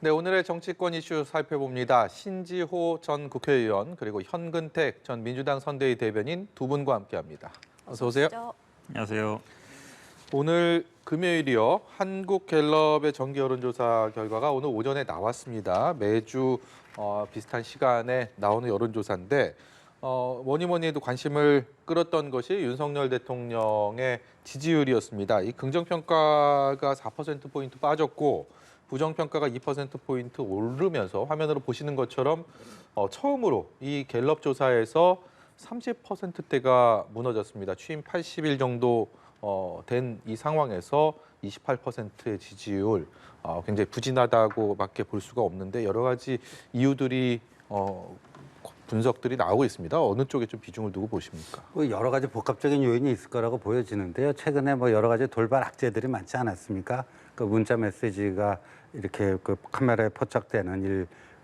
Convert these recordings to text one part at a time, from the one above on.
네, 오늘의 정치권 이슈 살펴봅니다. 신지호 전 국회의원 그리고 현근택 전 민주당 선대위 대변인 두 분과 함께합니다. 어서 오세요. 안녕하세요. 오늘 금요일이요. 한국갤럽의 정기 여론조사 결과가 오늘 오전에 나왔습니다. 매주 비슷한 시간에 나오는 여론조사인데 뭐니 뭐니 해도 관심을 끌었던 것이 윤석열 대통령의 지지율이었습니다. 이 긍정평가가 4%포인트 빠졌고 부정평가가 2%포인트 오르면서 화면으로 보시는 것처럼 처음으로 이 갤럽 조사에서 30%대가 무너졌습니다. 취임 80일 정도 된 이 상황에서 28%의 지지율, 굉장히 부진하다고밖에 볼 수가 없는데 여러 가지 이유들이 분석들이 나오고 있습니다. 어느 쪽에 좀 비중을 두고 보십니까? 여러 가지 복합적인 요인이 있을 거라고 보여지는데요. 최근에 여러 가지 돌발 악재들이 많지 않았습니까? 그 문자 메시지가 이렇게 그 카메라에 포착되는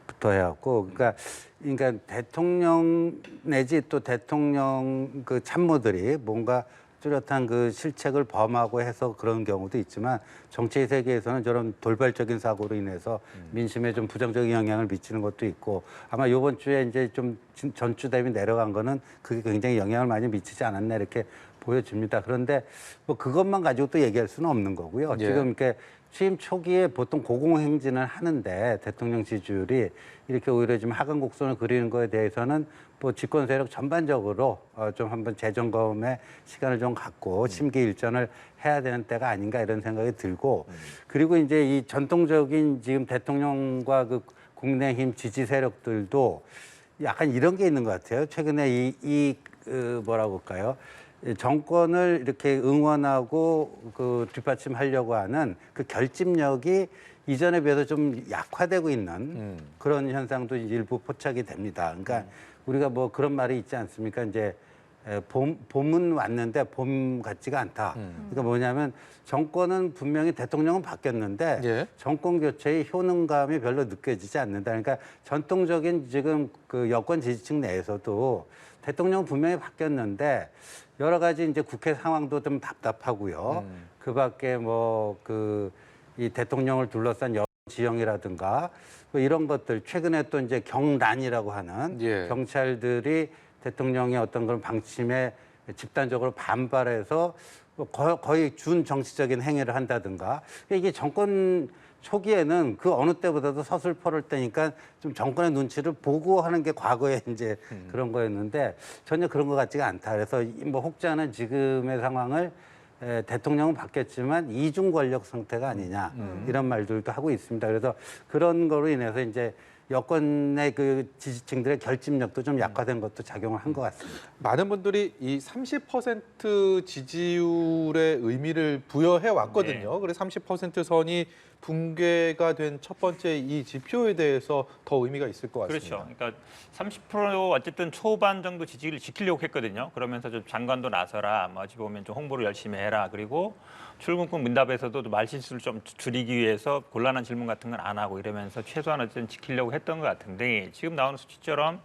일부터 해왔고, 그러니까 대통령 내지 또 대통령 그 참모들이 뭔가 뚜렷한 그 실책을 범하고 해서 그런 경우도 있지만 정치 세계에서는 저런 돌발적인 사고로 인해서 민심에 좀 부정적인 영향을 미치는 것도 있고 아마 이번 주에 이제 좀 전주 대비 내려간 거는 그게 굉장히 영향을 많이 미치지 않았나 이렇게 보여집니다. 그런데 그것만 가지고 또 얘기할 수는 없는 거고요. 예. 지금 이렇게 취임 초기에 보통 고공행진을 하는데 대통령 지지율이 이렇게 오히려 지금 하강 곡선을 그리는 거에 대해서는 집권 세력 전반적으로 좀 한번 재점검의 시간을 좀 갖고 심기일전을 해야 되는 때가 아닌가 이런 생각이 들고 그리고 이제 이 전통적인 지금 대통령과 그 국민의힘 지지 세력들도 약간 이런 게 있는 것 같아요. 최근에 뭐라고 할까요? 정권을 이렇게 응원하고 그 뒷받침하려고 하는 그 결집력이 이전에 비해서 좀 약화되고 있는 그런 현상도 일부 포착이 됩니다. 그러니까 우리가 그런 말이 있지 않습니까? 이제 봄은 왔는데 봄 같지가 않다. 그러니까 뭐냐면 정권은 분명히 대통령은 바뀌었는데 예. 정권 교체의 효능감이 별로 느껴지지 않는다. 그러니까 전통적인 지금 그 여권 지지층 내에서도 대통령은 분명히 바뀌었는데 여러 가지 이제 국회 상황도 좀 답답하고요. 그 밖에 이 대통령을 둘러싼 여론 지형이라든가 이런 것들 최근에 또 이제 경란이라고 하는 예. 경찰들이 대통령의 어떤 그런 방침에 집단적으로 반발해서 거의 준 정치적인 행위를 한다든가 이게 정권 초기에는 그 어느 때보다도 서슬퍼럴 때니까 좀 정권의 눈치를 보고 하는 게 과거에 이제 그런 거였는데 전혀 그런 것 같지가 않다. 그래서 혹자는 지금의 상황을 대통령은 바뀌었지만 이중 권력 상태가 아니냐 이런 말들도 하고 있습니다. 그래서 그런 거로 인해서 이제 여권의 그 지지층들의 결집력도 좀 약화된 것도 작용을 한 것 같습니다. 많은 분들이 이 30% 지지율의 의미를 부여해 왔거든요. 네. 그래서 30% 선이 붕괴가 된 첫 번째 이 지표에 대해서 더 의미가 있을 것 같습니다. 그렇죠. 그러니까 30% 어쨌든 초반 정도 지지를 지키려고 했거든요. 그러면서 좀 장관도 나서라, 어찌 보면 좀 홍보를 열심히 해라. 그리고 출근권 문답에서도 말실수를 좀 줄이기 위해서 곤란한 질문 같은 건 안 하고 이러면서 최소한 어쨌든 지키려고 했던 것 같은데 지금 나오는 수치처럼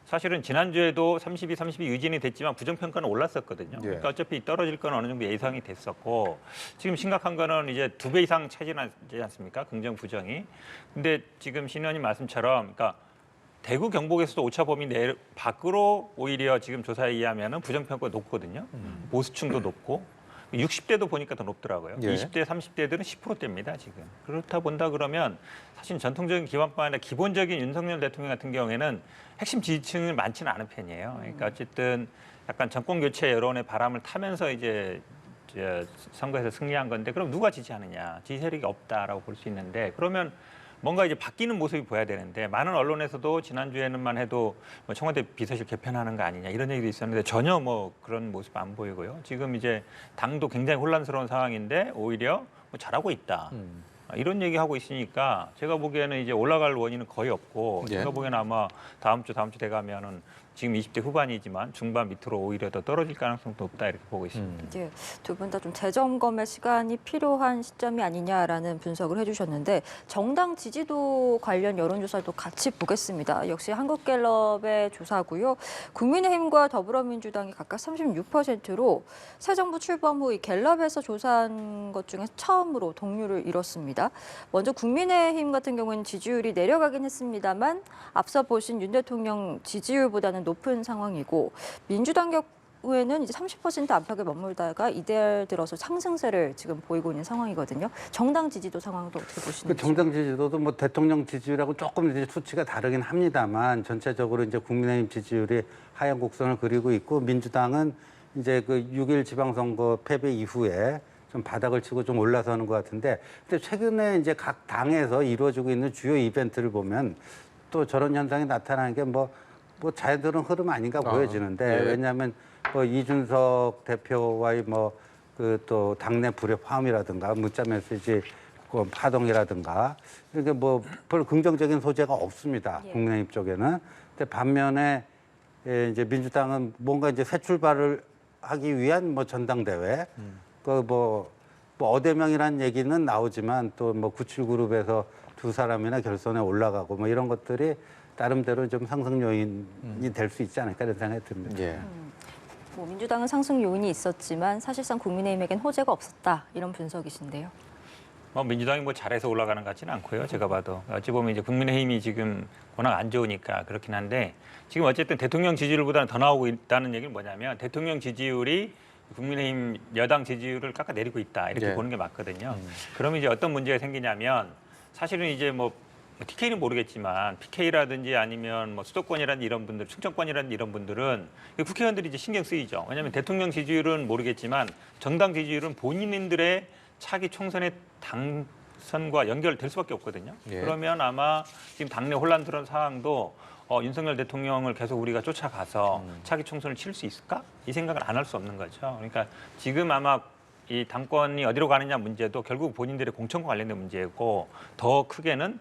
사실은 지난주에도 32 유진이 됐지만 부정평가는 올랐었거든요. 그러니까 어차피 떨어질 건 어느 정도 예상이 됐었고 지금 심각한 거는 이제 2배 이상 차지하지 않습니까? 긍정 부정이. 근데 지금 신 의원님 말씀처럼 그러니까 대구 경북에서도 오차 범위 내 밖으로 오히려 지금 조사에 의하면 부정평가가 높거든요. 보수층도 높고 60대도 보니까 더 높더라고요. 예. 20대, 30대들은 10%대입니다, 지금. 그렇다 본다 그러면 사실 전통적인 기반뿐 아니라 기본적인 윤석열 대통령 같은 경우에는 핵심 지지층은 많지는 않은 편이에요. 그러니까 어쨌든 약간 정권 교체 여론의 바람을 타면서 이제 선거에서 승리한 건데 그럼 누가 지지하느냐? 지지 세력이 없다라고 볼 수 있는데 그러면 뭔가 이제 바뀌는 모습이 보여야 되는데 많은 언론에서도 지난주에는만 해도 청와대 비서실 개편하는 거 아니냐 이런 얘기도 있었는데 전혀 그런 모습 안 보이고요. 지금 이제 당도 굉장히 혼란스러운 상황인데 오히려 잘하고 있다. 이런 얘기하고 있으니까 제가 보기에는 이제 올라갈 원인은 거의 없고 예. 제가 보기에는 아마 다음 주 돼가면은 지금 20대 후반이지만 중반 밑으로 오히려 더 떨어질 가능성도 높다 이렇게 보고 있습니다. 예, 두 분 다 좀 재점검의 시간이 필요한 시점이 아니냐라는 분석을 해주셨는데 정당 지지도 관련 여론조사도 같이 보겠습니다. 역시 한국갤럽의 조사고요. 국민의힘과 더불어민주당이 각각 36%로 새 정부 출범 후 이 갤럽에서 조사한 것 중에 처음으로 동률을 이뤘습니다. 먼저 국민의힘 같은 경우에는 지지율이 내려가긴 했습니다만 앞서 보신 윤 대통령 지지율보다는 높은 상황이고 민주당 경우에는 이제 30% 안팎에 머물다가 이달 들어서 상승세를 지금 보이고 있는 상황이거든요. 정당 지지도 상황도 어떻게 그 보시는지? 정당 지지도도 뭐 대통령 지지율하고 조금 이제 수치가 다르긴 합니다만 전체적으로 이제 국민의힘 지지율이 하향 곡선을 그리고 있고 민주당은 이제 그 6일 지방선거 패배 이후에 좀 바닥을 치고 좀 올라서는 것 같은데 근데 최근에 이제 각 당에서 이루어지고 있는 주요 이벤트를 보면 또 저런 현상이 나타나는 게 뭐 자연스러운 흐름 아닌가 보여지는데 예. 왜냐하면 뭐 이준석 대표와의 뭐 그 또 당내 불협화음이라든가 문자 메시지 그 파동이라든가 이렇게 뭐 별 긍정적인 소재가 없습니다. 예. 국민의힘 쪽에는. 근데 반면에 이제 민주당은 뭔가 이제 새 출발을 하기 위한 뭐 전당대회 뭐 어대명이라는 얘기는 나오지만 또 뭐 97그룹에서 두 사람이나 결선에 올라가고 뭐 이런 것들이 나름대로 좀 상승 요인이 될 수 있지 않을까 이런 생각이 듭니다. 예. 뭐 민주당은 상승 요인이 있었지만 사실상 국민의힘에겐 호재가 없었다 이런 분석이신데요. 민주당이 뭐 잘해서 올라가는 것 같지는 않고요. 제가 봐도 어찌 보면 이제 국민의힘이 지금 워낙 안 좋으니까 그렇긴 한데 지금 어쨌든 대통령 지지율보다는 더 나오고 있다는 얘기는 뭐냐면 대통령 지지율이 국민의힘 여당 지지율을 깎아내리고 있다 이렇게 네. 보는 게 맞거든요. 그러면 이제 어떤 문제가 생기냐면 사실은 이제 뭐 TK는 모르겠지만 PK라든지 아니면 뭐 수도권이라든지 이런 분들, 충청권이라든지 이런 분들은 국회의원들이 이제 신경 쓰이죠. 왜냐하면 대통령 지지율은 모르겠지만 정당 지지율은 본인들의 차기 총선의 당선과 연결될 수밖에 없거든요. 예. 그러면 아마 지금 당내 혼란 들은 상황도 윤석열 대통령을 계속 우리가 쫓아가서 차기 총선을 칠 수 있을까? 이 생각을 안 할 수 없는 거죠. 그러니까 지금 아마 이 당권이 어디로 가느냐 문제도 결국 본인들의 공천과 관련된 문제고 더 크게는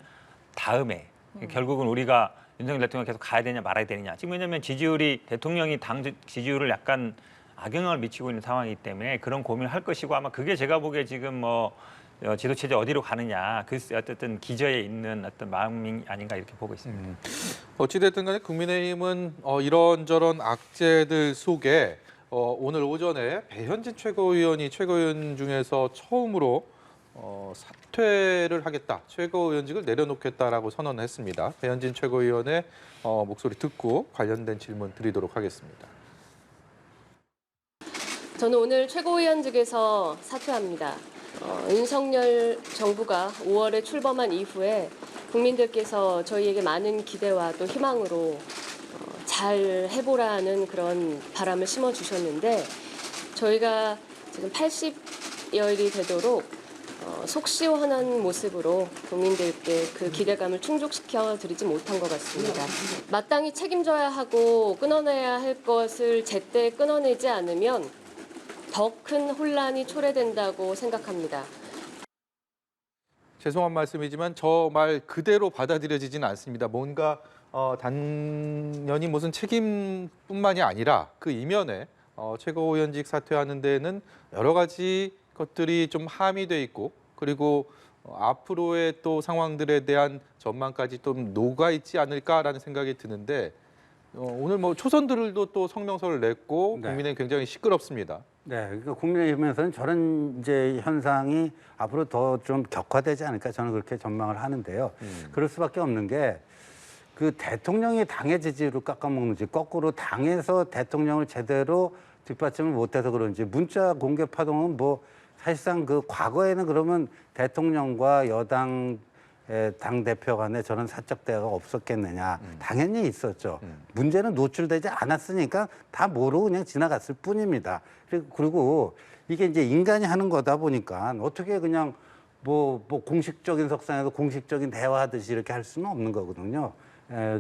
다음에 결국은 우리가 윤석열 대통령 계속 가야 되냐 말아야 되느냐. 지금 왜냐하면 지지율이 대통령이 당 지지율을 약간 악영향을 미치고 있는 상황이기 때문에 그런 고민을 할 것이고 아마 그게 제가 보기에 지금 뭐 지도 체제 어디로 가느냐 그 어쨌든 기저에 있는 어떤 마음이 아닌가 이렇게 보고 있습니다. 어찌됐든 간에 국민의힘은 이런저런 악재들 속에 오늘 오전에 배현진 최고위원이 최고위원 중에서 처음으로 사퇴를 하겠다, 최고위원직을 내려놓겠다라고 선언했습니다. 배현진 최고위원의 목소리 듣고 관련된 질문 드리도록 하겠습니다. 저는 오늘 최고위원직에서 사퇴합니다. 윤석열 정부가 5월에 출범한 이후에 국민들께서 저희에게 많은 기대와 또 희망으로 잘 해보라는 그런 바람을 심어주셨는데 저희가 지금 80여일이 되도록 속 시원한 모습으로 국민들께 그 기대감을 충족시켜 드리지 못한 것 같습니다. 마땅히 책임져야 하고 끊어내야 할 것을 제때 끊어내지 않으면 더 큰 혼란이 초래된다고 생각합니다. 죄송한 말씀이지만 저 말 그대로 받아들여지지는 않습니다. 뭔가 단연히 무슨 책임뿐만이 아니라 그 이면에 최고위원직 사퇴하는 데는 여러 가지 것들이 좀 함의돼 있고 그리고 앞으로의 또 상황들에 대한 전망까지 좀 녹아 있지 않을까라는 생각이 드는데 오늘 뭐 초선들도 또 성명서를 냈고 네. 국민의힘 굉장히 시끄럽습니다. 네, 그러니까 국민의힘에서는 저런 이제 현상이 앞으로 더 좀 격화되지 않을까 저는 그렇게 전망을 하는데요. 그럴 수밖에 없는 게 그 대통령이 당의 지지율을 깎아먹는지 거꾸로 당에서 대통령을 제대로 뒷받침을 못해서 그런지 문자 공개 파동은 뭐 사실상 그 과거에는 그러면 대통령과 여당 당 대표 간에 저런 사적 대화가 없었겠느냐. 당연히 있었죠. 문제는 노출되지 않았으니까 다 모르고 그냥 지나갔을 뿐입니다. 그리고 이게 이제 인간이 하는 거다 보니까 어떻게 그냥 뭐 공식적인 석상에서 공식적인 대화하듯이 이렇게 할 수는 없는 거거든요.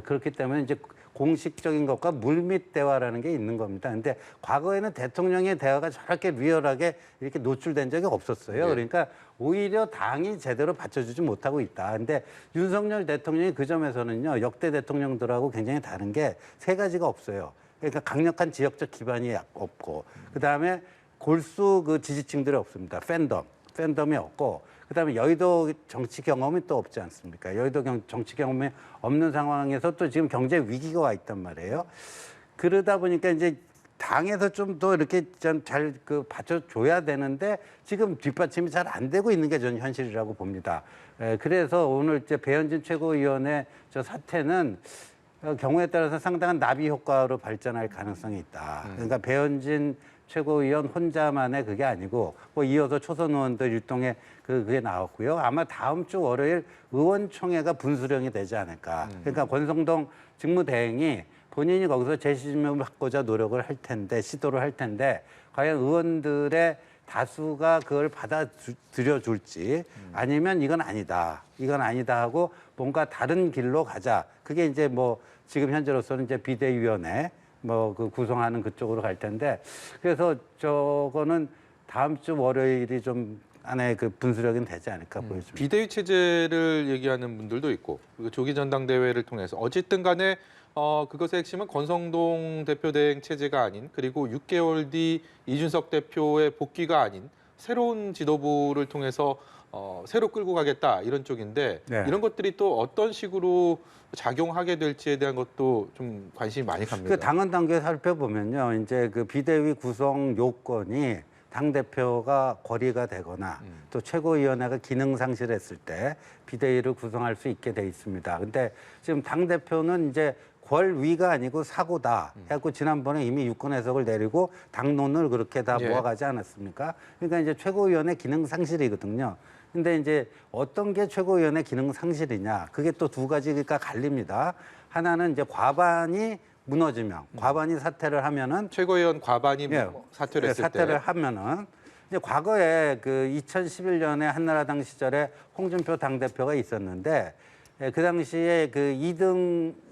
그렇기 때문에 이제 공식적인 것과 물밑 대화라는 게 있는 겁니다. 근데 과거에는 대통령의 대화가 저렇게 리얼하게 이렇게 노출된 적이 없었어요. 네. 그러니까 오히려 당이 제대로 받쳐주지 못하고 있다. 근데 윤석열 대통령이 그 점에서는요, 역대 대통령들하고 굉장히 다른 게 세 가지가 없어요. 그러니까 강력한 지역적 기반이 없고, 그 다음에 골수 그 지지층들이 없습니다. 팬덤이 없고, 그다음에 여의도 정치 경험이 또 없지 않습니까? 여의도 정치 경험이 없는 상황에서 또 지금 경제 위기가 와 있단 말이에요. 그러다 보니까 이제 당에서 좀 더 이렇게 좀 잘 그 받쳐줘야 되는데 지금 뒷받침이 잘 안 되고 있는 게 저는 현실이라고 봅니다. 그래서 오늘 이제 배현진 최고위원의 저 사태는 경우에 따라서 상당한 나비 효과로 발전할 가능성이 있다. 그러니까 배현진 최고위원 혼자만의 그게 아니고 뭐 이어서 초선 의원들 일동에 그게 나왔고요. 아마 다음 주 월요일 의원총회가 분수령이 되지 않을까. 그러니까 권성동 직무대행이 본인이 거기서 재심을 받고자 노력을 할 텐데, 시도를 할 텐데, 과연 의원들의 다수가 그걸 받아들여 줄지 아니면 이건 아니다 하고 뭔가 다른 길로 가자. 그게 이제 뭐 지금 현재로서는 이제 비대위원회 뭐 그 구성하는 그쪽으로 갈 텐데, 그래서 저거는 다음 주 월요일이 좀 안에 그 분수령이 되지 않을까 보여집니다. 비대위 체제를 얘기하는 분들도 있고, 그리고 조기 전당대회를 통해서 어쨌든 간에 그것의 핵심은 권성동 대표 대행 체제가 아닌, 그리고 6개월 뒤 이준석 대표의 복귀가 아닌 새로운 지도부를 통해서 새로 끌고 가겠다 이런 쪽인데, 네. 이런 것들이 또 어떤 식으로 작용하게 될지에 대한 것도 좀 관심이 많이 갑니다. 그 당헌 단계 살펴보면요, 이제 그 비대위 구성 요건이 당 대표가 거리가 되거나 또 최고위원회가 기능 상실했을 때 비대위를 구성할 수 있게 돼 있습니다. 근데 지금 당 대표는 이제 권위가 아니고 사고다 해갖고 지난번에 이미 유권 해석을 내리고 당론을 그렇게 다 예. 모아가지 않았습니까? 그러니까 이제 최고위원회 기능 상실이거든요. 근데 이제 어떤 게 최고위원회 기능 상실이냐? 그게 또 두 가지가 갈립니다. 하나는 이제 과반이 무너지면, 과반이 사퇴를 하면은 최고위원 과반이 예, 사퇴를 했을 사퇴를 때 하면은 이제 과거에 그 2011년에 한나라당 시절에 홍준표 당대표가 있었는데, 그 당시에 그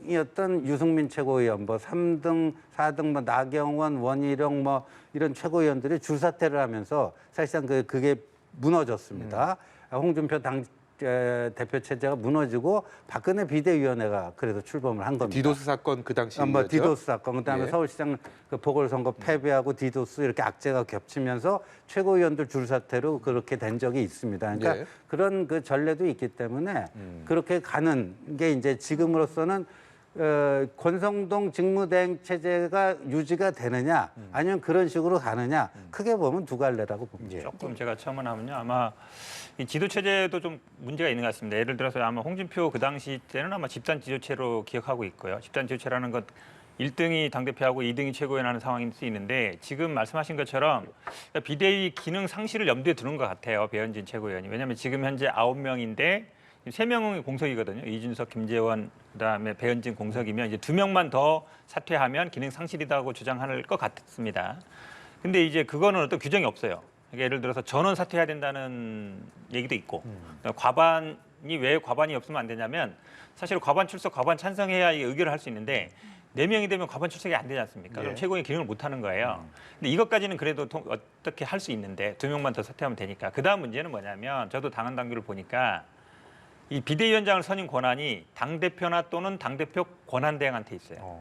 2등이었던 유승민 최고위원, 뭐 3등, 4등, 뭐 나경원, 원희룡 뭐 이런 최고위원들이 줄사퇴를 하면서 사실상 그게 무너졌습니다. 홍준표 당 대표 체제가 무너지고 박근혜 비대위원회가 그래서 출범을 한 겁니다. 디도스 사건 그 당시였죠. 뭐 디도스 사건, 그다음에 예. 서울시장 그 보궐선거 패배하고 디도스 이렇게 악재가 겹치면서 최고위원들 줄사퇴로 그렇게 된 적이 있습니다. 그러니까 예. 그런 그 전례도 있기 때문에 그렇게 가는 게 이제 지금으로서는 권성동 직무대행 체제가 유지가 되느냐 아니면 그런 식으로 가느냐 크게 보면 두 갈래라고 봅니다. 조금 제가 첨언하면요, 아마 이 지도 체제도 좀 문제가 있는 것 같습니다. 예를 들어서 아마 홍준표 그 당시 때는 아마 집단 지도체로 기억하고 있고요. 집단 지도체라는 것 1등이 당대표하고 2등이 최고위원하는 상황일 수 있는데, 지금 말씀하신 것처럼 비대위 기능 상실을 염두에 두는 것 같아요, 배현진 최고위원이. 왜냐하면 지금 현재 9명인데 3명이 공석이거든요. 이준석, 김재원, 그다음에 배현진 공석이면 이제 2명만 더 사퇴하면 기능 상실이다고 주장할 것 같습니다. 근데 이제 그거는 어떤 규정이 없어요. 그러니까 예를 들어서 전원 사퇴해야 된다는 얘기도 있고, 과반이 왜 과반이 없으면 안 되냐면, 사실 과반 출석, 과반 찬성해야 의결을 할 수 있는데 4명이 되면 과반 출석이 안 되지 않습니까? 그럼 최고위 기능을 못 하는 거예요. 근데 이것까지는 그래도 어떻게 할 수 있는데 2명만 더 사퇴하면 되니까. 그다음 문제는 뭐냐면, 저도 당헌 당규를 보니까 이 비대위원장을 선임 권한이 당대표나 또는 당대표 권한대행한테 있어요.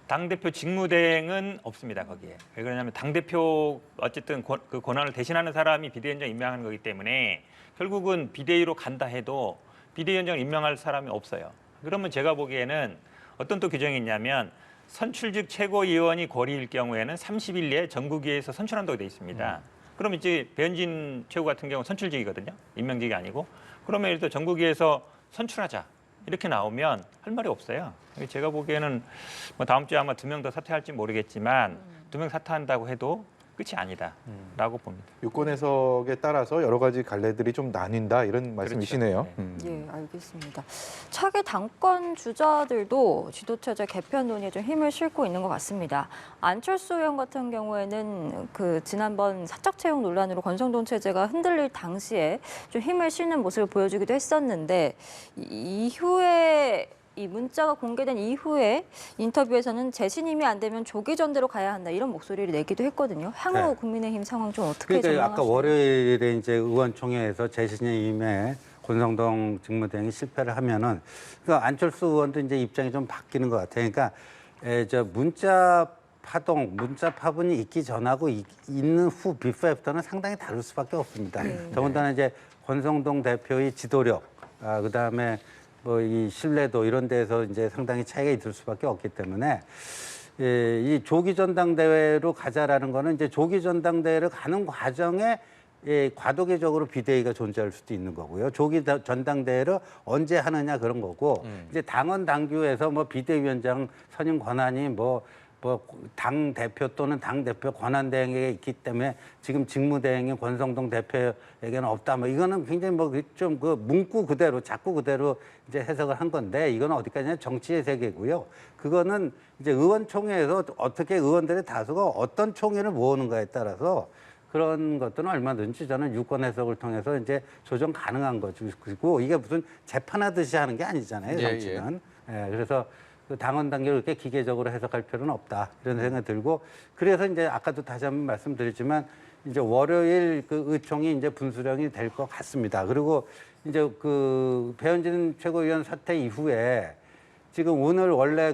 당대표 직무대행은 없습니다, 거기에. 왜 그러냐면 당대표 어쨌든 그 권한을 대신하는 사람이 비대위원장 임명하는 거기 때문에 결국은 비대위로 간다 해도 비대위원장을 임명할 사람이 없어요. 그러면 제가 보기에는 어떤 또 규정이 있냐면, 선출직 최고위원이 거리일 경우에는 30일 내에 전국위에서 선출한다고 돼 있습니다. 그러면 이제 배현진 최고 같은 경우는 선출직이거든요. 임명직이 아니고. 그러면 예를 들어 전국위에서 선출하자 이렇게 나오면 할 말이 없어요. 제가 보기에는 뭐 다음 주에 아마 2명 더 사퇴할지 모르겠지만 2명 사퇴한다고 해도 끝이 아니다라고 봅니다. 유권 해석에 따라서 여러 가지 갈래들이 좀 나뉜다 이런 말씀이시네요. 그렇죠. 예, 알겠습니다. 차기 당권 주자들도 지도체제 개편 논의에 좀 힘을 싣고 있는 것 같습니다. 안철수 의원 같은 경우에는 그 지난번 사적 채용 논란으로 권성동 체제가 흔들릴 당시에 좀 힘을 실는 모습을 보여주기도 했었는데, 이후에 이 문자가 공개된 이후에 인터뷰에서는 재신임이 안 되면 조기 전대로 가야 한다 이런 목소리를 내기도 했거든요. 향후 네. 국민의힘 상황 좀 어떻게 그러니까 아까 전망하시나요? 월요일에 이제 의원총회에서 재신임에 권성동 직무대행이 실패를 하면은 그러니까 안철수 의원도 이제 입장이 좀 바뀌는 것 같아요. 그러니까 저 문자 파동, 문자 파문이 있기 전하고 있는 후 비포 애프터는 상당히 다를 수밖에 없습니다. 더군다나 이제 권성동 대표의 지도력, 그다음에 뭐 이 신뢰도 이런 데서 이제 상당히 차이가 있을 수밖에 없기 때문에 이 조기 전당대회로 가자라는 거는 이제 조기 전당대회를 가는 과정에 과도기적으로 비대위가 존재할 수도 있는 거고요. 조기 전당대회를 언제 하느냐 그런 거고 이제 당원 당규에서 뭐 비대위원장 선임 권한이 뭐 당 대표 또는 당 대표 권한 대행에 있기 때문에 지금 직무대행인 권성동 대표에게는 없다. 뭐 이거는 굉장히 뭐 좀 그 문구 그대로 자꾸 그대로 이제 해석을 한 건데 이거는 어디까지나 정치의 세계고요. 그거는 이제 의원총회에서 어떻게 의원들의 다수가 어떤 총회를 모으는가에 따라서 그런 것들은 얼마든지 저는 유권 해석을 통해서 이제 조정 가능한 거죠. 그리고 이게 무슨 재판하듯이 하는 게 아니잖아요. 정치는. 예, 그래서 그 당원 단계를 그렇게 기계적으로 해석할 필요는 없다 이런 생각이 들고 그래서 이제 아까도 다시 한번 말씀드렸지만 이제 월요일 그 의총이 이제 분수령이 될 것 같습니다. 그리고 이제 그 배현진 최고위원 사퇴 이후에 지금 오늘 원래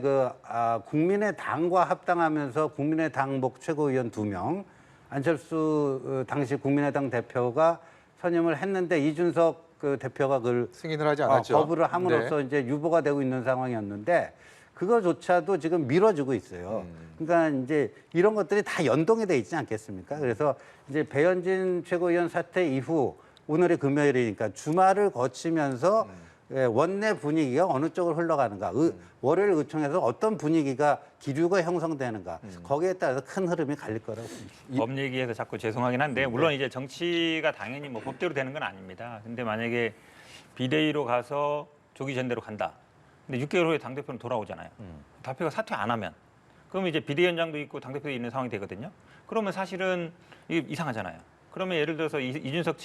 국민의당과 합당하면서 국민의당복 최고위원 2명 안철수 당시 국민의당 대표가 선임을 했는데 이준석 그 대표가 그걸 승인을 하지 않았죠. 거부를 함으로써 네. 이제 유보가 되고 있는 상황이었는데 그거조차도 지금 미뤄지고 있어요. 그러니까 이제 이런 것들이 다 연동이 돼 있지 않겠습니까? 그래서 이제 배현진 최고위원 사퇴 이후 오늘이 금요일이니까 주말을 거치면서 원내 분위기가 어느 쪽으로 흘러가는가, 월요일 의총에서 어떤 분위기가 기류가 형성되는가, 거기에 따라서 큰 흐름이 갈릴 거라고 봅니다. 법 얘기해서 자꾸 죄송하긴 한데 물론 이제 정치가 당연히 뭐 법대로 되는 건 아닙니다. 근데 만약에 비대위로 가서 조기 전대로 간다. 근데 6개월 후에 당대표는 돌아오잖아요. 대표가 사퇴 안 하면 그러면 이제 비대위원장도 있고 당대표도 있는 상황이 되거든요. 그러면 사실은 이게 이상하잖아요. 그러면 예를 들어서 이준석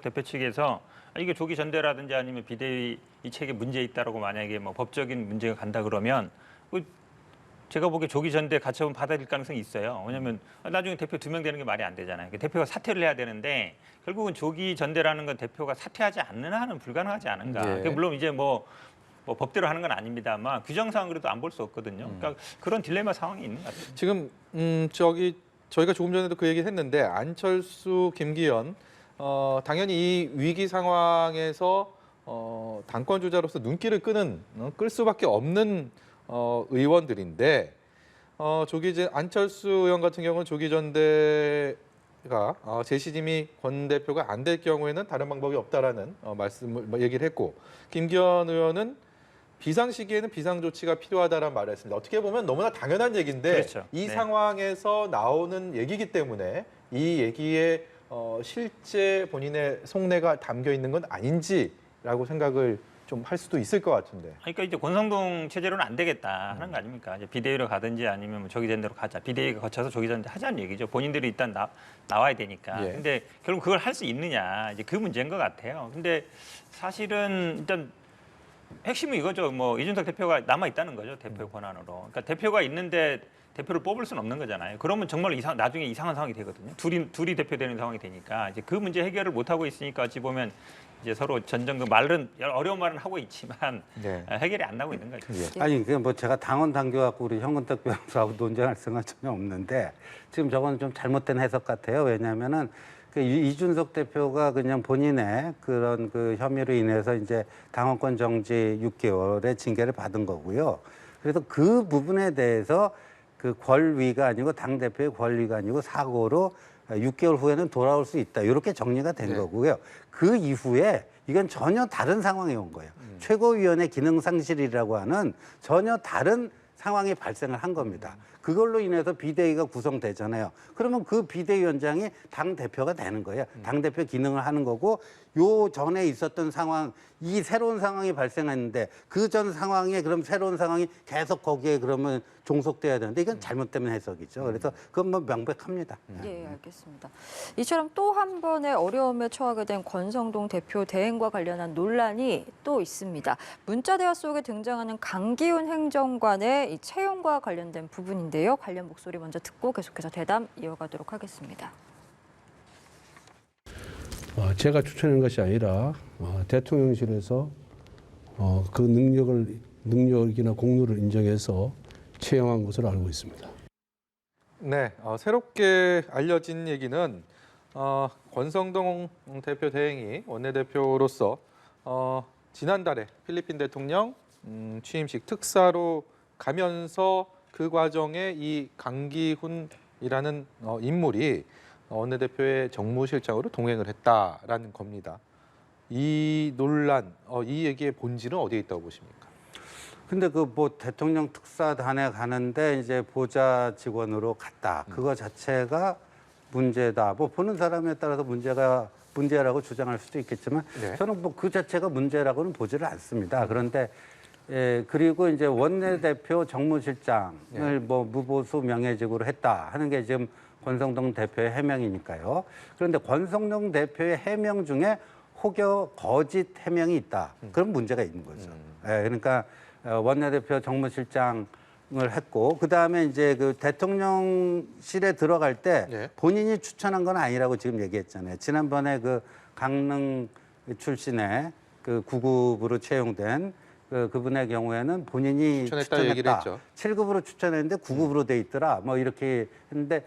대표 측에서 이게 조기 전대라든지 아니면 비대위 이 책에 문제 있다라고 만약에 뭐 법적인 문제가 간다 그러면 제가 보기에 조기 전대 가처분 받아들일 가능성이 있어요. 왜냐하면 나중에 대표 2명 되는 게 말이 안 되잖아요. 대표가 사퇴를 해야 되는데 결국은 조기 전대라는 건 대표가 사퇴하지 않는 한은 불가능하지 않은가. 예. 그러니까 물론 이제 뭐 법대로 하는 건 아닙니다만 규정상으로도 안 볼 수 없거든요. 그러니까 그런 딜레마 상황이 있는 것 같아요. 지금 저희가 조금 전에도 그 얘기를 했는데 안철수, 김기현 당연히 이 위기 상황에서 당권 주자로서 눈길을 끌 수밖에 없는 의원들인데 안철수 의원 같은 경우는 조기 전대가 재시임이 권 대표가 안 될 경우에는 다른 방법이 없다라는 말씀을 얘기를 했고 김기현 의원은 비상 시기에는 비상 조치가 필요하다라는 말을 했습니다. 어떻게 보면 너무나 당연한 얘기인데 그렇죠. 이 네. 상황에서 나오는 얘기이기 때문에 이 얘기에 실제 본인의 속내가 담겨 있는 건 아닌지라고 생각을 좀 할 수도 있을 것 같은데. 그러니까 이제 권성동 체제로는 안 되겠다 하는 거 아닙니까? 이제 비대위로 가든지 아니면 뭐 조기 전대로 가자. 비대위가 거쳐서 조기 전대 하자는 얘기죠. 본인들이 일단 나와야 되니까. 예. 근데 결국 그걸 할 수 있느냐 이제 그 문제인 것 같아요. 근데 사실은 일단 핵심은 이거죠. 뭐 이준석 대표가 남아 있다는 거죠. 대표 권한으로. 그러니까 대표가 있는데 대표를 뽑을 수는 없는 거잖아요. 그러면 정말 나중에 이상한 상황이 되거든요. 둘이 대표되는 상황이 되니까 이제 그 문제 해결을 못 하고 있으니까 어찌 보면 이제 서로 전전 말은 어려운 말은 하고 있지만 네. 해결이 안 나고 있는 거죠. 예. 아니 그냥 뭐 제가 당원 당규 갖고 우리 현근택 변호사하고 논쟁할 생각 전혀 없는데 지금 저건 좀 잘못된 해석 같아요. 왜냐하면은 그 이준석 대표가 그냥 본인의 그런 그 혐의로 인해서 이제 당원권 정지 6개월의 징계를 받은 거고요. 그래서 그 부분에 대해서 그 권위가 아니고 당 대표의 권위가 아니고 사고로 6개월 후에는 돌아올 수 있다. 이렇게 정리가 된 네. 거고요. 그 이후에 이건 전혀 다른 상황이 온 거예요. 최고위원회 기능 상실이라고 하는 전혀 다른 상황이 발생을 한 겁니다. 그걸로 인해서 비대위가 구성되잖아요. 그러면 그 비대위원장이 당 대표가 되는 거예요. 당 대표 기능을 하는 거고 요 전에 있었던 상황, 이 새로운 상황이 발생했는데 그 전 상황에 그럼 새로운 상황이 계속 거기에 그러면 종속돼야 되는데 이건 잘못된 해석이죠. 그래서 그건 뭐 명백합니다. 예, 알겠습니다. 이처럼 또 한 번의 어려움에 처하게 된 권성동 대표 대행과 관련한 논란이 또 있습니다. 문자 대화 속에 등장하는 강기훈 행정관의 이 채용과 관련된 부분인데요. 관련 목소리 먼저 듣고 계속해서 대담 이어가도록 하겠습니다. 제가 추천한 것이 아니라 대통령실에서 그 능력이나 공로를 인정해서 채용한 것으로 알고 있습니다. 네, 새롭게 알려진 얘기는 권성동 대표 대행이 원내대표로서 지난달에 필리핀 대통령 취임식 특사로 가면서 그 과정에 이 강기훈이라는 인물이 원내대표의 정무실장으로 동행을 했다라는 겁니다. 이 논란, 이 얘기의 본질은 어디에 있다고 보십니까? 근데 그 뭐 대통령 특사단에 가는데 이제 보좌 직원으로 갔다. 그거 자체가 문제다. 뭐 보는 사람에 따라서 문제라고 주장할 수도 있겠지만 네. 저는 뭐 그 자체가 문제라고는 보지를 않습니다. 그런데 그리고 이제 원내대표 정무실장을 뭐 무보수 명예직으로 했다 하는 게 지금 권성동 대표의 해명이니까요. 그런데 권성동 대표의 해명 중에 혹여 거짓 해명이 있다. 그런 문제가 있는 거죠. 그러니까 원내대표 정무실장을 했고 그다음에 이제 그 대통령실에 들어갈 때 네. 본인이 추천한 건 아니라고 지금 얘기했잖아요. 지난번에 그 강릉 출신의 그 9급으로 채용된 그분의 경우에는 본인이 추천했다 얘기를 했죠. 7급으로 추천했는데 9급으로 돼 있더라. 뭐 이렇게 했는데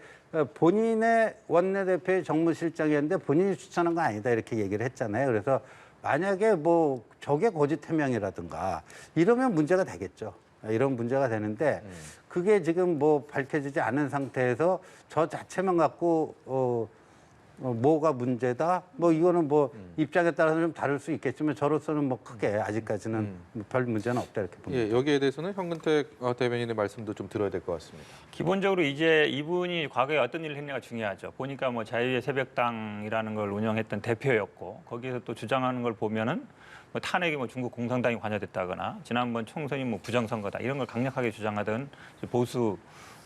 본인의 원내대표의 정무실장이었는데 본인이 추천한 거 아니다 이렇게 얘기를 했잖아요. 그래서 만약에 뭐 저게 거짓 해명이라든가 이러면 문제가 되겠죠. 이런 문제가 되는데 그게 지금 뭐 밝혀지지 않은 상태에서 저 자체만 갖고 뭐가 문제다? 뭐 이거는 뭐 입장에 따라서 좀 다를 수 있겠지만 저로서는 뭐 크게 아직까지는 별 문제는 없다 이렇게 봅니다. 예, 여기에 대해서는 현근택 대변인의 말씀도 좀 들어야 될 것 같습니다. 기본적으로 이제 이분이 과거에 어떤 일을 했냐가 중요하죠. 보니까 뭐 자유의 새벽당이라는 걸 운영했던 대표였고 거기에서 또 주장하는 걸 보면은 뭐 탄핵에 뭐 중국 공산당이 관여됐다거나 지난번 총선이 뭐 부정선거다 이런 걸 강력하게 주장하던 보수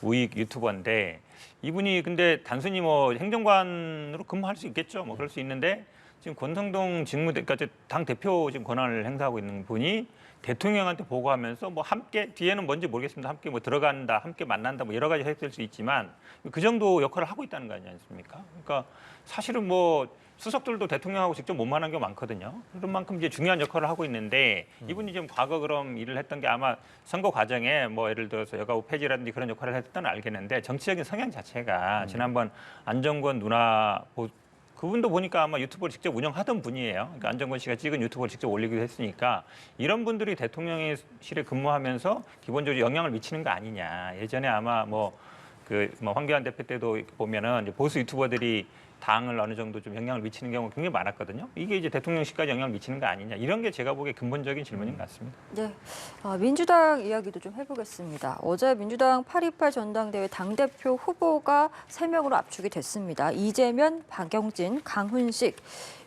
우익 유튜버인데 이분이 근데 단순히 뭐 행정관으로 근무할 수 있겠죠. 뭐 그럴 수 있는데 지금 권성동 그러니까 당 대표 지금 권한을 행사하고 있는 분이 대통령한테 보고하면서 뭐 함께 뒤에는 뭔지 모르겠습니다. 함께 뭐 들어간다, 함께 만난다, 뭐 여러 가지 해석될 수 있지만 그 정도 역할을 하고 있다는 거 아니겠습니까? 그러니까 사실은 뭐 수석들도 대통령하고 직접 못 만난 게 많거든요. 그런 만큼 이제 중요한 역할을 하고 있는데 이분이 지금 과거 그럼 일을 했던 게 아마 선거 과정에 뭐 예를 들어서 여가부 폐지라든지 그런 역할을 했다는 알겠는데 정치적인 성향 자체가 지난번 안정권 누나 그분도 보니까 아마 유튜브를 직접 운영하던 분이에요. 그러니까 안정권 씨가 찍은 유튜브를 직접 올리기도 했으니까 이런 분들이 대통령실에 근무하면서 기본적으로 영향을 미치는 거 아니냐. 예전에 아마 뭐 황교안 대표 때도 보면은 이제 보수 유튜버들이 당을 어느 정도 좀 영향을 미치는 경우가 굉장히 많았거든요. 이게 이제 대통령실까지 영향을 미치는 거 아니냐. 이런 게 제가 보기에 근본적인 질문인 것 같습니다. 네, 민주당 이야기도 좀 해보겠습니다. 어제 민주당 8.28 전당대회 당대표 후보가 3명으로 압축이 됐습니다. 이재명, 박영진, 강훈식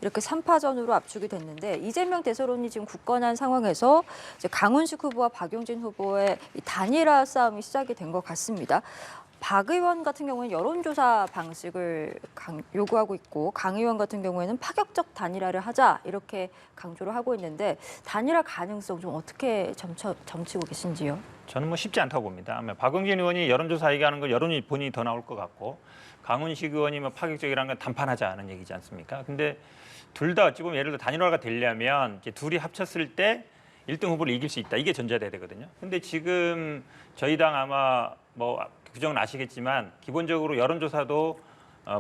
이렇게 3파전으로 압축이 됐는데 이재명 대세론이 지금 굳건한 상황에서 이제 강훈식 후보와 박영진 후보의 이 단일화 싸움이 시작이 된 것 같습니다. 박 의원 같은 경우는 여론조사 방식을 요구하고 있고 강 의원 같은 경우에는 파격적 단일화를 하자 이렇게 강조를 하고 있는데 단일화 가능성 좀 어떻게 점치고 계신지요? 저는 뭐 쉽지 않다고 봅니다. 아마 박영진 의원이 여론조사 얘기하는 걸 여론이 본인이 더 나올 것 같고 강훈식 의원이 뭐 파격적이라는 건 단판하자는 얘기지 않습니까? 근데 둘 다 어찌 보면 예를 들어 단일화가 되려면 이제 둘이 합쳤을 때 1등 후보를 이길 수 있다. 이게 전제돼야 되거든요. 근데 지금 저희 당 아마 뭐 규정은 아시겠지만 기본적으로 여론조사도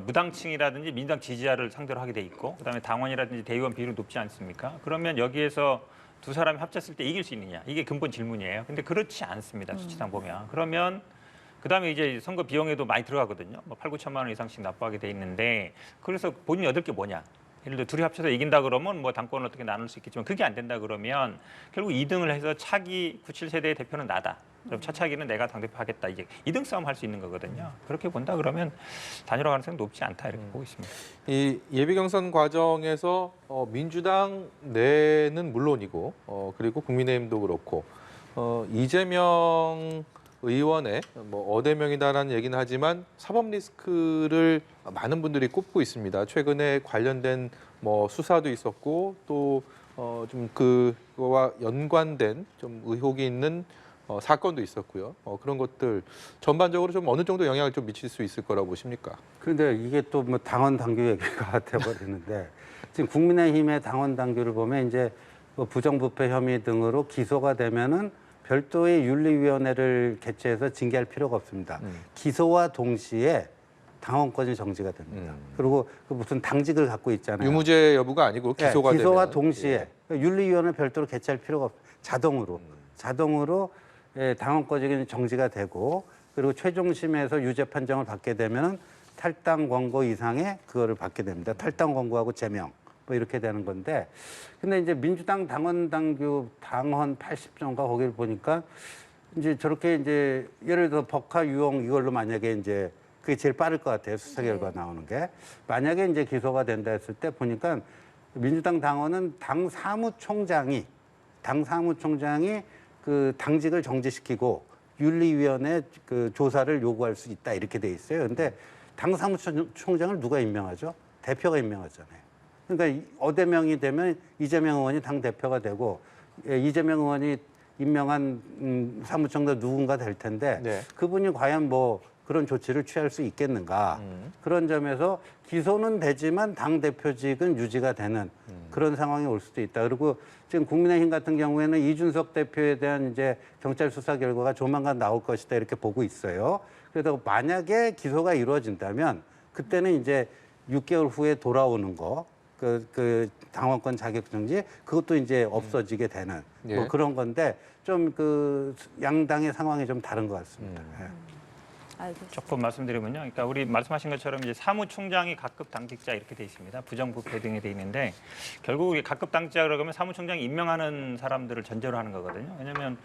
무당층이라든지 민주당 지지자를 상대로 하게 돼 있고 그다음에 당원이라든지 대의원 비율이 높지 않습니까? 그러면 여기에서 두 사람이 합쳤을 때 이길 수 있느냐? 이게 근본 질문이에요. 근데 그렇지 않습니다. 수치상 보면. 그러면 그다음에 이제 선거 비용에도 많이 들어가거든요. 뭐 8, 9천만 원 이상씩 납부하게 돼 있는데 그래서 본인이 얻을 게 뭐냐? 예를 들어 둘이 합쳐서 이긴다 그러면 뭐 당권을 어떻게 나눌 수 있겠지만 그게 안 된다 그러면 결국 2등을 해서 차기 97세대의 대표는 나다. 그럼 차차기는 내가 당대표 하겠다. 이제 2등 싸움 할 수 있는 거거든요. 그렇게 본다 그러면 단일화 가능성이 높지 않다 이렇게 보고 있습니다. 이 예비 경선 과정에서 민주당 내는 물론이고 그리고 국민의힘도 그렇고 이재명 의원의 뭐 어대명이다라는 얘기는 하지만 사법 리스크를 많은 분들이 꼽고 있습니다. 최근에 관련된 뭐 수사도 있었고 또 좀 그거와 연관된 좀 의혹이 있는 사건도 있었고요. 그런 것들 전반적으로 좀 어느 정도 영향을 좀 미칠 수 있을 거라고 보십니까? 그런데 이게 또 뭐 당원 당규 얘기가 돼버리는데 지금 국민의힘의 당원 당규를 보면 이제 뭐 부정부패 혐의 등으로 기소가 되면은 별도의 윤리위원회를 개최해서 징계할 필요가 없습니다. 기소와 동시에 당원권이 정지가 됩니다. 그리고 그 무슨 당직을 갖고 있잖아요. 유무죄 여부가 아니고 기소가 기소와 되면. 동시에 윤리위원회 별도로 개최할 필요가 없. 자동으로 당원권이 정지가 되고 그리고 최종심에서 유죄 판정을 받게 되면 탈당 권고 이상의 그거를 받게 됩니다. 탈당 권고하고 제명 뭐 이렇게 되는 건데 근데 이제 민주당 당원 당규 당헌 80조인가 거기를 보니까 이제 저렇게 이제 예를 들어 법화 유용 이걸로 만약에 이제 그게 제일 빠를 것 같아요. 수사 결과 나오는 게. 만약에 이제 기소가 된다 했을 때 보니까 민주당 당원은 당 사무총장이 그 당직을 정지시키고 윤리위원회 그 조사를 요구할 수 있다 이렇게 돼 있어요. 근데 당 사무총장을 누가 임명하죠? 대표가 임명하잖아요. 그러니까 어대명이 되면 이재명 의원이 당 대표가 되고 이재명 의원이 임명한 사무총장 누군가 될 텐데 네. 그분이 과연 뭐 그런 조치를 취할 수 있겠는가. 그런 점에서 기소는 되지만 당대표직은 유지가 되는 그런 상황이 올 수도 있다. 그리고 지금 국민의힘 같은 경우에는 이준석 대표에 대한 이제 경찰 수사 결과가 조만간 나올 것이다 이렇게 보고 있어요. 그래서 만약에 기소가 이루어진다면 그때는 이제 6개월 후에 돌아오는 거, 그 당원권 자격정지 그것도 이제 없어지게 되는 예. 뭐 그런 건데 좀 그 양당의 상황이 좀 다른 것 같습니다. 예. 알겠습니다. 조금 말씀드리면요. 그러니까 우리 말씀하신 것처럼 이제 사무총장이 각급 당직자 이렇게 돼 있습니다. 부정부패 등에 돼 있는데 결국 이게 각급 당직자 그러면 사무총장이 임명하는 사람들을 전제로 하는 거거든요. 왜냐하면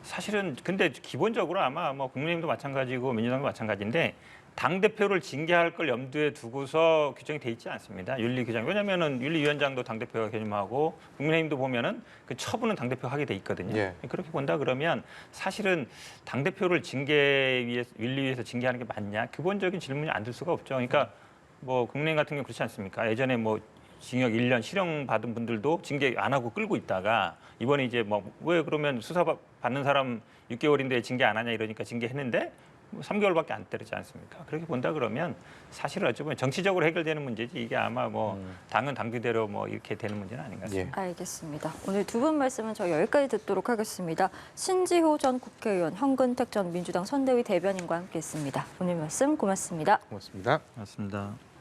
사실은 근데 기본적으로 아마 뭐 국민의힘도 마찬가지고 민주당도 마찬가지인데 당 대표를 징계할 걸 염두에 두고서 규정이 돼 있지 않습니다. 윤리 규정. 왜냐하면은 윤리위원장도 당 대표가 겸임하고 국민의힘도 보면은 그 처분은 당 대표가 하게 돼 있거든요. 예. 그렇게 본다 그러면 사실은 당 대표를 징계 위해서 윤리위에서 징계하는 게 맞냐? 기본적인 질문이 안 들 수가 없죠. 그러니까 뭐 국민의힘 같은 경우 그렇지 않습니까? 예전에 뭐 징역 1년 실형 받은 분들도 징계 안 하고 끌고 있다가 이번에 이제 뭐 왜 그러면 수사 받는 사람 6개월인데 징계 안 하냐 이러니까 징계했는데 3개월밖에 안 때리지 않습니까? 그렇게 본다 그러면 사실은 어찌 보면 정치적으로 해결되는 문제지 이게 아마 뭐 당은 당규대로 뭐 이렇게 되는 문제는 아닌 것 같습니다. 알겠습니다. 오늘 두 분 말씀은 저희 여기까지 듣도록 하겠습니다. 신지호 전 국회의원, 현근택 전 민주당 선대위 대변인과 함께했습니다. 오늘 말씀 고맙습니다. 고맙습니다. 맞습니다.